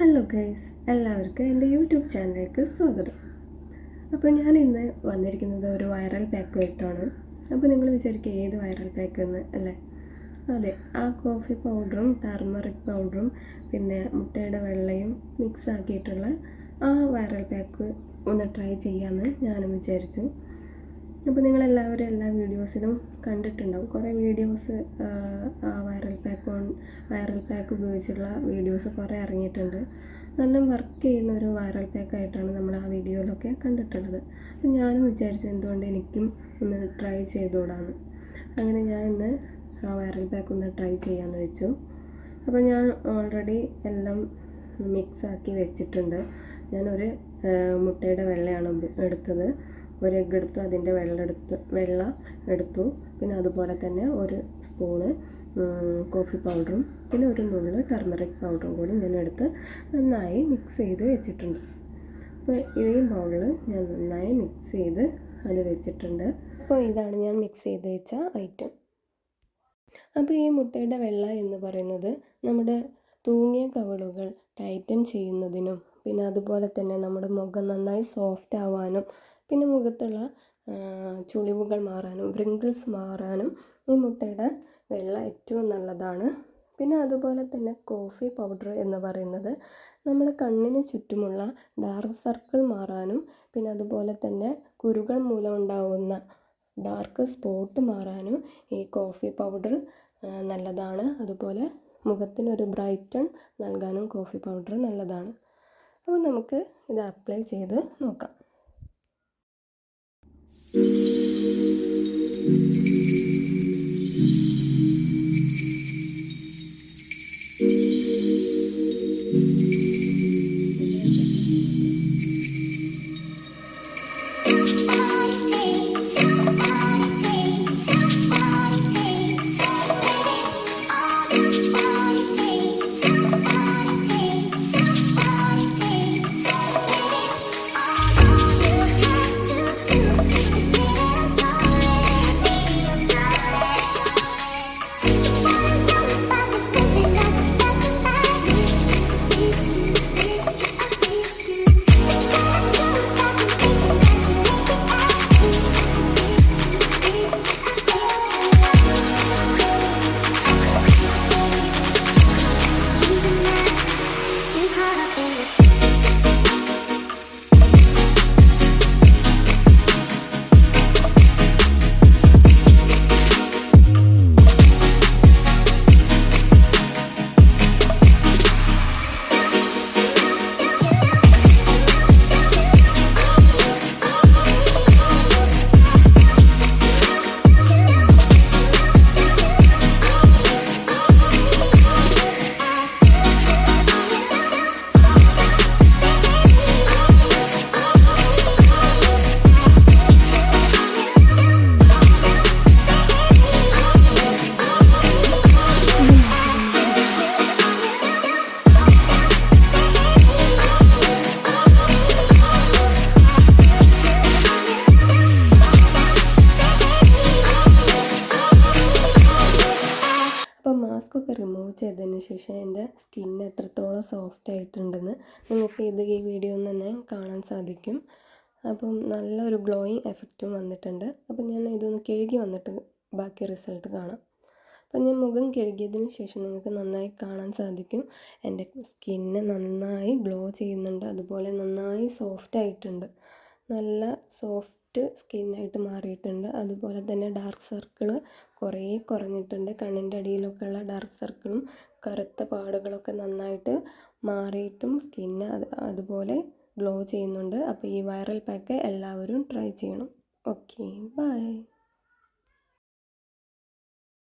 Hello guys, എല്ലാവർക്കും എൻ്റെ YouTube ചാനലിലേക്ക് സ്വാഗതം. അപ്പോൾ ഞാൻ ഇന്ന് വന്നിരിക്കുന്നത് ഒരു വൈറൽ പാക്കുമായിട്ടാണ്. അപ്പോൾ നിങ്ങൾ വിചാരിക്കുക ഏത് വൈറൽ പാക്ക് എന്ന് അല്ലേ? അതെ, ആ കോഫി പൗഡറും ടർമറിക് പൗഡറും പിന്നെ മുട്ടയുടെ വെള്ളയും മിക്സ് ആക്കിയിട്ടുള്ള ആ വൈറൽ പാക്ക് ഒന്ന് ട്രൈ ചെയ്യാമെന്ന് ഞാനും വിചാരിച്ചു. അപ്പോൾ നിങ്ങളെല്ലാവരും എല്ലാ വീഡിയോസിലും കണ്ടിട്ടുണ്ടാവും. കുറേ വീഡിയോസ് വൈറൽ പാക്ക് ഉപയോഗിച്ചുള്ള വീഡിയോസ് കുറേ ഇറങ്ങിയിട്ടുണ്ട്. നല്ല വർക്ക് ചെയ്യുന്ന ഒരു വൈറൽ പാക്കായിട്ടാണ് നമ്മൾ ആ വീഡിയോയിലൊക്കെ കണ്ടിട്ടുള്ളത്. അപ്പോൾ ഞാനും വിചാരിച്ചു എന്തുകൊണ്ട് എനിക്കും ഒന്ന് ട്രൈ ചെയ്തുകൂടാന്ന്. അങ്ങനെ ഞാൻ ഇന്ന് ആ വൈറൽ പാക്ക് ഒന്ന് ട്രൈ ചെയ്യാമെന്ന് വെച്ചു. അപ്പോൾ ഞാൻ ഓൾറെഡി എല്ലാം മിക്സാക്കി വെച്ചിട്ടുണ്ട്. ഞാനൊരു മുട്ടയുടെ വെള്ളയാണ് എടുത്തത്. ഒരു എഗ്ഗ് എടുത്തു, അതിൻ്റെ വെള്ള എടുത്തു. പിന്നെ അതുപോലെ തന്നെ ഒരു സ്പൂണ് കോഫി പൗഡറും പിന്നെ ഒരു നുള്ള് ടർമറിക് പൗഡറും കൂടി ഞാൻ എടുത്ത് നന്നായി മിക്സ് ചെയ്ത് വെച്ചിട്ടുണ്ട്. അപ്പോൾ ഈ ബൗളിൽ ഞാൻ നന്നായി മിക്സ് ചെയ്ത് അത് വെച്ചിട്ടുണ്ട്. അപ്പോൾ ഇതാണ് ഞാൻ മിക്സ് ചെയ്ത് വെച്ച ഐറ്റം. അപ്പോൾ ഈ മുട്ടയുടെ വെള്ള എന്ന് പറയുന്നത് നമ്മുടെ തൂങ്ങിയ കവിളുകൾ ടൈറ്റൻ ചെയ്യുന്നതിനും പിന്നെ അതുപോലെ തന്നെ നമ്മുടെ മുഖം നന്നായി സോഫ്റ്റ് ആവാനും പിന്നെ മുഖത്തുള്ള ചുളിവുകൾ മാറാനും വ്രിങ്കിൾസ് മാറാനും ഈ മുട്ടയുടെ വെള്ള ഏറ്റവും നല്ലതാണ്. പിന്നെ അതുപോലെ തന്നെ കോഫി പൗഡർ എന്ന് പറയുന്നത് നമ്മുടെ കണ്ണിന് ചുറ്റുമുള്ള ഡാർക്ക് സർക്കിൾ മാറാനും പിന്നെ അതുപോലെ തന്നെ കുരുകൾ മൂലം ഉണ്ടാകുന്ന ഡാർക്ക് സ്പോട്ട് മാറാനും ഈ കോഫി പൗഡർ നല്ലതാണ്. അതുപോലെ മുഖത്തിനൊരു ബ്രൈറ്റൺ നൽകാനും കോഫി പൗഡർ നല്ലതാണ്. അപ്പോൾ നമുക്ക് ഇത് അപ്ലൈ ചെയ്ത് നോക്കാം. അപ്പോൾ മാസ്കൊക്കെ റിമൂവ് ചെയ്തതിന് ശേഷം എൻ്റെ സ്കിന്ന് എത്രത്തോളം സോഫ്റ്റ് ആയിട്ടുണ്ടെന്ന് നിങ്ങൾക്ക് ഈ വീഡിയോയിൽ നിന്ന് കാണാൻ സാധിക്കും. അപ്പം നല്ലൊരു ഗ്ലോയിങ് എഫക്റ്റും വന്നിട്ടുണ്ട്. അപ്പം ഞാൻ ഇതൊന്ന് കഴുകി വന്നിട്ട് ബാക്കി റിസൾട്ട് കാണാം. അപ്പം ഞാൻ മുഖം കഴുകിയതിന് ശേഷം നിങ്ങൾക്ക് നന്നായി കാണാൻ സാധിക്കും എൻ്റെ സ്കിന്ന് നന്നായി ഗ്ലോ ചെയ്യുന്നുണ്ട്. അതുപോലെ നന്നായി സോഫ്റ്റ് ആയിട്ടുണ്ട്. നല്ല സോഫ്റ്റ് സ്കിന്നായിട്ട് മാറിയിട്ടുണ്ട്. അതുപോലെ തന്നെ ഡാർക്ക് സർക്കിൾ കുറേ കുറഞ്ഞിട്ടുണ്ട്. കണ്ണിൻ്റെ അടിയിലൊക്കെയുള്ള ഡാർക്ക് സർക്കിളും കറുത്ത പാടുകളൊക്കെ നന്നായിട്ട് മാറിയിട്ടും സ്കിന്ന് അതുപോലെ ഗ്ലോ ചെയ്യുന്നുണ്ട്. അപ്പോൾ ഈ വൈറൽ പാക്ക് എല്ലാവരും ട്രൈ ചെയ്യണം. Okay, by.